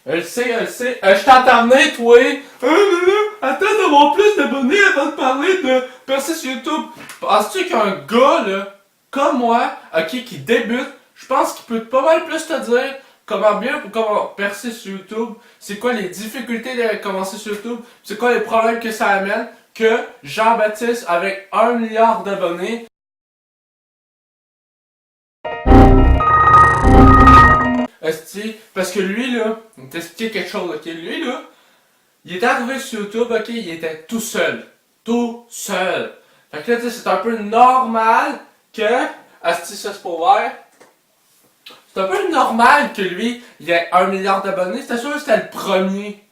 Je sais. Je t'entends venir, toi. Attends d'avoir plus d'abonnés avant de parler de percer sur YouTube. Penses-tu qu'un gars, là, comme moi, ok, qui débute, je pense qu'il peut pas mal plus te dire comment bien ou comment percer sur YouTube, c'est quoi les difficultés de commencer sur YouTube, c'est quoi les problèmes que ça amène, que Jean-Baptiste, avec 1 milliard d'abonnés, esti, parce que lui, là, il va t'expliquer quelque chose, ok? Lui, là, il est arrivé sur YouTube, ok? Il était tout seul. Tout seul. Fait que là, tu sais, c'est un peu normal que... Esti, ça c'est pas ouvert. C'est un peu normal que lui, il ait 1 milliard d'abonnés. C'était sûr que c'était le premier.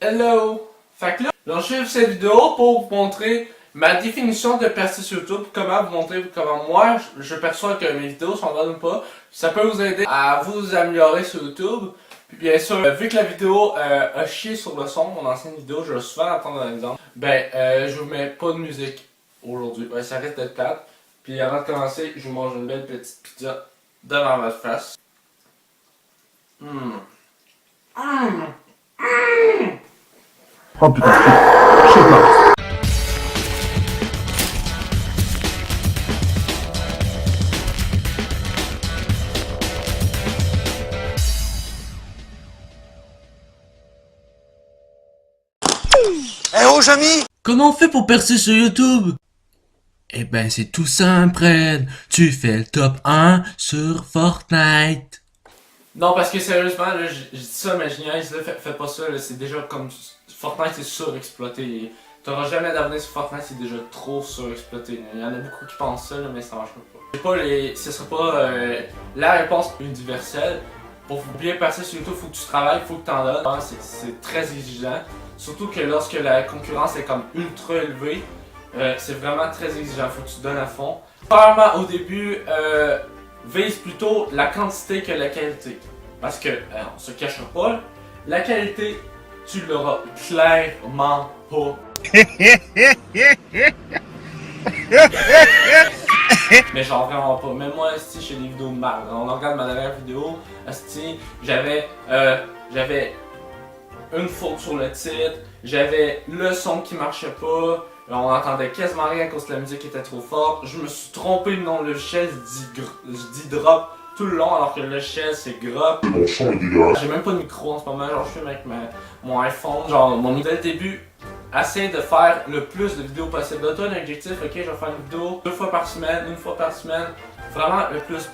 Hello. Fait que là, je fais cette vidéo pour vous montrer ma définition de percer sur YouTube, comment vous montrer comment moi je perçois que mes vidéos sont bonnes ou pas. Ça peut vous aider à vous améliorer sur YouTube. Puis bien sûr, vu que la vidéo a chié sur le son, mon ancienne vidéo, je vais souvent attendre un exemple. Je vous mets pas de musique aujourd'hui. Ouais, ça risque d'être plate. Puis avant de commencer, je vous mange une belle petite pizza devant votre face. Oh putain, je sais pas. Eh oh, Jamy! Comment on fait pour percer sur YouTube? Eh ben c'est tout simple, Red. Tu fais le top 1 sur Fortnite. Non, parce que sérieusement, là, je dis ça, mais je niaise, là, fais pas ça, là, c'est déjà comme... Fortnite est surexploité. T'auras jamais d'abonnés sur Fortnite, c'est déjà trop surexploité. Il y en a beaucoup qui pensent ça, là, mais ça marche pas. Ce sera pas la réponse universelle. Pour bien passer sur YouTube, faut que tu travailles, faut que t'en donnes. C'est très exigeant. Surtout que lorsque la concurrence est comme ultra élevée, c'est vraiment très exigeant, faut que tu donnes à fond. Premièrement, au début, vise plutôt la quantité que la qualité. Parce que, on se cachera pas, la qualité, tu l'auras clairement pas. Mais genre vraiment pas. Même moi, asti, j'ai des vidéos de mal. On regarde ma dernière vidéo, asti, j'avais une faute sur le titre, j'avais le son qui marchait pas, on entendait quasiment rien à cause que la musique était trop forte, je me suis trompé le nom de logiciel, je dis drop tout le long alors que le logiciel c'est grop. Mon son est dégueulasse. J'ai même pas de micro en ce moment, genre je filme avec mon iPhone, genre mon idée de début, essaye de faire le plus de vidéos possible. Donne-toi un objectif, ok, je vais faire une vidéo 2 fois par semaine, 1 fois par semaine, vraiment le plus.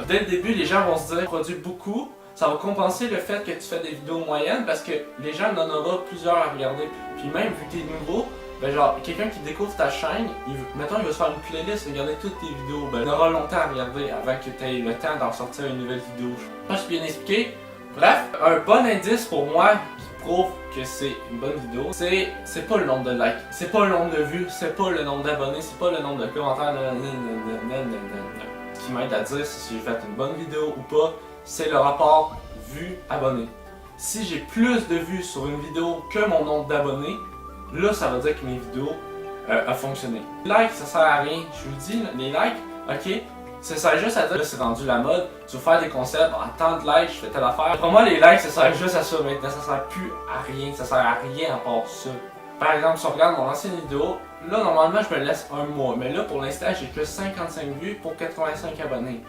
Dès le début, les gens vont se dire, produis beaucoup. Ça va compenser le fait que tu fais des vidéos moyennes parce que les gens en auront plusieurs à regarder. Puis même vu que t'es nouveau, ben genre quelqu'un qui découvre ta chaîne, mettons il va se faire une playlist, regarder toutes tes vidéos, ben il aura longtemps à regarder avant que tu aies le temps d'en sortir une nouvelle vidéo. Je pense que je suis bien expliqué. Bref, un bon indice pour moi qui prouve que c'est une bonne vidéo, c'est pas le nombre de likes, c'est pas le nombre de vues, c'est pas le nombre d'abonnés, c'est pas le nombre de commentaires, Ce qui m'aide à dire si j'ai fait une bonne vidéo ou pas, c'est le rapport vues-abonnés. Si j'ai plus de vues sur une vidéo que mon nombre d'abonnés, là ça veut dire que mes vidéos ont fonctionné. Les likes ça sert à rien, je vous dis, les likes, ok, ça sert juste à dire que c'est rendu la mode, tu veux faire des concepts, tant de likes, je fais telle affaire. Pour moi les likes ça sert juste à ça maintenant, ça sert plus à rien, ça sert à rien à part ça. Par exemple si on regarde mon ancienne vidéo, là normalement je me laisse un mois, mais là pour l'instant j'ai que 55 vues pour 85 abonnés.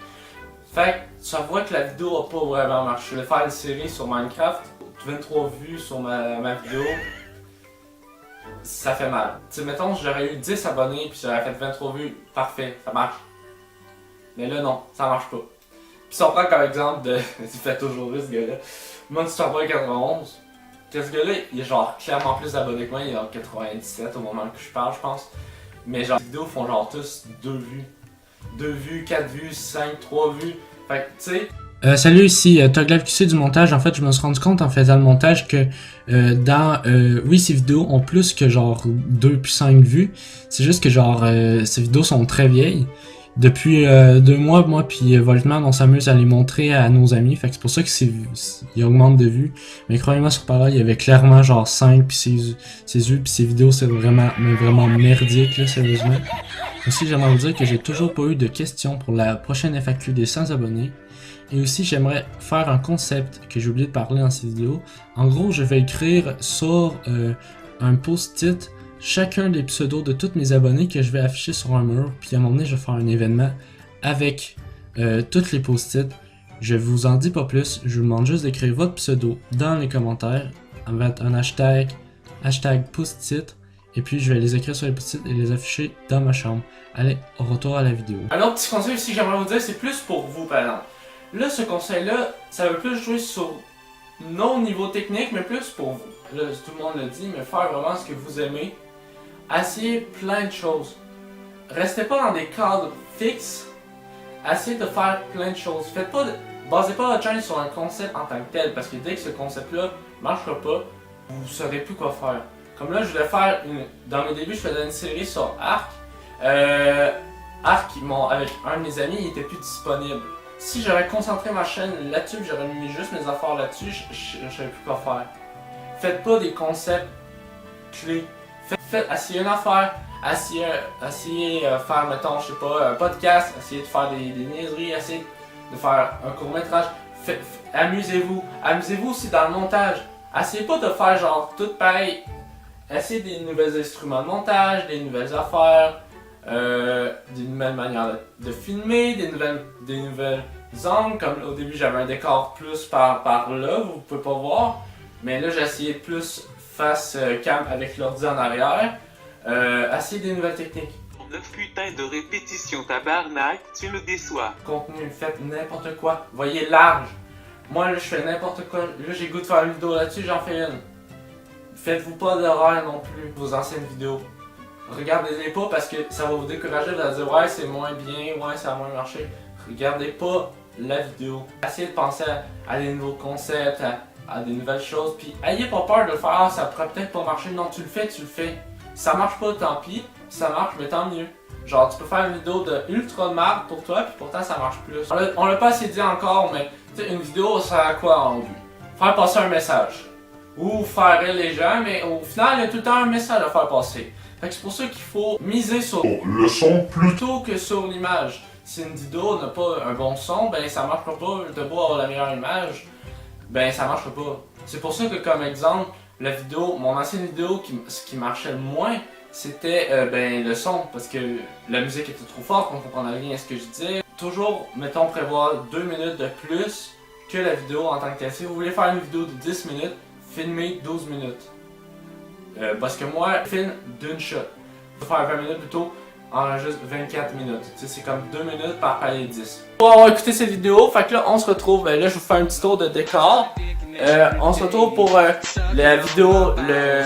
Fait que ça voit que la vidéo a pas vraiment marché. Je vais faire une série sur Minecraft, 23 vues sur ma vidéo, ça fait mal. Tu sais, mettons j'aurais eu 10 abonnés puis j'aurais fait 23 vues, parfait, ça marche. Mais là non, ça marche pas. Puis si on prend comme exemple de, il fait toujours rire ce gars-là, Monster Boy 91, que ce gars-là, il a genre clairement plus d'abonnés que moi, il est en 97 au moment que je parle je pense. Mais genre les vidéos font genre tous 2 vues. 2 vues, 4 vues, 5, 3 vues. Fait que, tu sais. Salut, ici Toglav QC du montage. En fait, je me suis rendu compte en faisant le montage que oui, ces vidéos ont plus que genre 2 puis 5 vues. C'est juste que genre, ces vidéos sont très vieilles. Depuis 2 mois, moi puis Voltman, on s'amuse à les montrer à nos amis. Fait que c'est pour ça qu'ils augmentent de vues. Mais croyez-moi sur parole, il y avait clairement genre 5 puis ses vues puis ses vidéos, c'est vraiment merdique là, sérieusement. Aussi, j'aimerais vous dire que j'ai toujours pas eu de questions pour la prochaine FAQ des 100 abonnés. Et aussi, j'aimerais faire un concept que j'ai oublié de parler dans cette vidéo. En gros, je vais écrire sur un post-it chacun des pseudos de tous mes abonnés que je vais afficher sur un mur. Puis à un moment donné, je vais faire un événement avec tous les post-it. Je vous en dis pas plus, je vous demande juste d'écrire votre pseudo dans les commentaires avec un hashtag post-it. Et puis je vais les écrire sur les post-it et les afficher dans ma chambre. Allez, au retour à la vidéo. Un autre petit conseil aussi que j'aimerais vous dire, c'est plus pour vous par exemple. Là, ce conseil-là, ça veut plus jouer sur non niveau technique, mais plus pour vous. Là, tout le monde le dit, mais faire vraiment ce que vous aimez. Essayez plein de choses. Restez pas dans des cadres fixes. Essayez de faire plein de choses. Basez pas votre chaîne sur un concept en tant que tel, parce que dès que ce concept-là marchera pas, vous saurez plus quoi faire. Comme là, je voulais faire dans mes débuts, je faisais une série sur Arc. Arc, avec un de mes amis, il était plus disponible. Si j'avais concentré ma chaîne là-dessus, j'aurais mis juste mes affaires là-dessus, je savais plus quoi faire. Faites pas des concepts clés. Essayez une affaire, essayez faire, mettons, je sais pas, un podcast, essayez de faire des niaiseries, essayez de faire un court-métrage. Amusez-vous. Amusez-vous aussi dans le montage. Essayez pas de faire genre tout pareil. Essayez des nouveaux instruments de montage, des nouvelles affaires, des nouvelles manières de filmer, des nouvelles angles. Comme au début j'avais un décor plus par là, vous pouvez pas voir. Mais là j'ai essayé plus face cam avec l'ordi en arrière. Essayez des nouvelles techniques. 9 putains de répétitions, tabarnak, tu me déçois. Contenu, faites n'importe quoi. Voyez large. Moi là je fais n'importe quoi. Là j'ai goût de faire une vidéo là-dessus, j'en fais une. Faites-vous pas d'horreur non plus, vos anciennes vidéos. Regardez-les pas parce que ça va vous décourager, vous allez dire ouais c'est moins bien, ouais ça a moins marché. Regardez pas la vidéo. Essayez de penser à des nouveaux concepts, à des nouvelles choses. Puis ayez pas peur de le faire, ah, ça pourrait peut-être pas marcher. Non, tu le fais. Si ça marche pas, tant pis. Si ça marche, mais tant mieux. Genre tu peux faire une vidéo de ultra de marque pour toi, puis pourtant ça marche plus. On l'a pas assez dit encore, mais une vidéo ça sert à quoi en but? Faire passer un message. Ou faire rire les gens, mais au final, il y a tout le temps un message à faire passer. Fait que c'est pour ça qu'il faut miser sur Le son plutôt que sur l'image. Si une vidéo n'a pas un bon son, ben ça marchera pas. De beau avoir la meilleure image, ben ça marchera pas. C'est pour ça que comme exemple, mon ancienne vidéo, ce qui marchait le moins, c'était ben le son, parce que la musique était trop forte, on comprenait rien à ce que je disais. Toujours, mettons, prévoir 2 minutes de plus que la vidéo en tant que telle. Si vous voulez faire une vidéo de 10 minutes, filmez 12 minutes. Parce que moi, je filme d'une shot. Je vais faire 20 minutes plutôt en juste 24 minutes. C'est comme 2 minutes par palier 10. Pour avoir écouté cette vidéo, fait que là, on se retrouve. Là, je vous fais un petit tour de décor. On se retrouve pour la vidéo,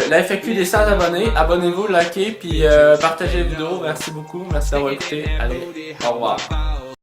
la FAQ des 100 abonnés. Abonnez-vous, likez, puis partagez la vidéo. Merci beaucoup. Merci d'avoir écouté. Allez, au revoir.